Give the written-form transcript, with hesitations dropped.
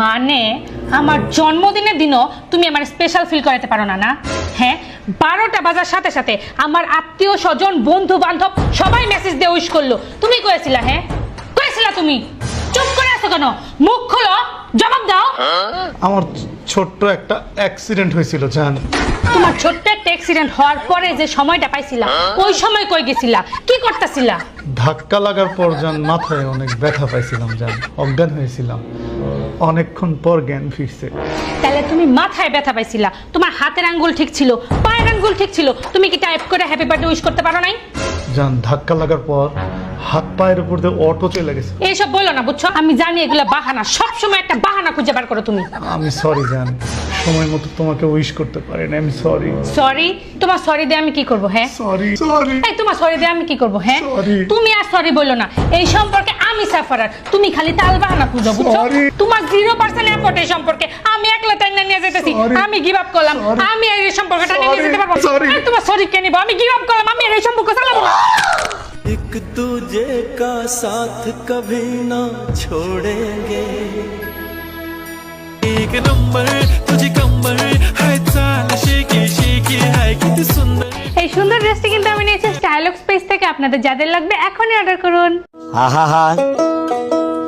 মানে আমার জন্মদিনের দিনও তুমি আমার স্পেশাল ফিল করাতে পারো না না? হ্যাঁ, 12টা বাজার সাথে সাথে আমার আত্মীয় স্বজন বন্ধু বান্ধব সবাই মেসেজ দিয়ে উইশ করলো, তুমি করেছিলা? হ্যাঁ করেছিলা? তুমি চুপ করে আছো কেন? মুখ খোলো, জবাব দাও। আমার ছোট্ট একটা অ্যাক্সিডেন্ট হয়েছিল জান। তোমার ছোট্ট একটা অ্যাক্সিডেন্ট হওয়ার পরে যে সময়টা পাইছিলা, ওই সময় কই গেছিলা, কি করতেছিলা? ধাক্কা লাগার পর জান মাথায় অনেক ব্যথা পাইছিলাম জান, অজ্ঞান হয়েছিলাম। অনেকক্ষণ পর জ্ঞান ফিরছে। তাহলে তুমি মাথায় ব্যথা পাইছিলা, তোমার হাতের আঙ্গুল ঠিক ছিল, পায়ের আঙ্গুল ঠিক ছিল, তুমি কি টাইপ করে হ্যাপি বার্থডে উইশ করতে পারো নাই? জান ধাক্কা লাগার পর হাত পায়ের উপর দিয়ে অটো চলে গেছে। এইসব বলো না, বুঝছো? আমি জানি এগুলো বাহানা, সবসময় একটা বাহানা খুঁজে বার করো তুমি। আমি সরি জান, সময় মতো তোমাকে উইশ করতে পারি না, আমি সরি। সরি? তোমার সরি দিয়ে আমি কি করব? হ্যাঁ সরি সরি এই তোমার সরি দিয়ে আমি কি করব? হ্যাঁ Sorry. তুমি আর সরি বলো না, এই সম্পর্কে আমি সাফারার, তুমি খালি তাল বাহানা খুঁজো, বুঝছো? Sorry. তোমার 0% এফোর্ট এই সম্পর্কে, আমি একলা টাইনা নিয়ে যেতেছি, Sorry. আমি গিভ আপ করলাম, Sorry. আমি এই সম্পর্কটা নিয়ে Sorry. যেতে পারবো না। Sorry. আর তোমার সরি কে নিব? আমি গিভ আপ করলাম, আমি এই সম্পর্ক চালাবো না। एक दूजे का साथ कभी ना छोड़ेंगे एक नंबर तुझे कंबर है चाल शेकी शेकी है कितनी सुंदर। এই সুন্দর ড্রেসটি কিন্তু আমি নিয়েছি স্টাইলক্স পেজ থেকে, আপনাদের যাদের লাগবে এখনই অর্ডার করুন। আহা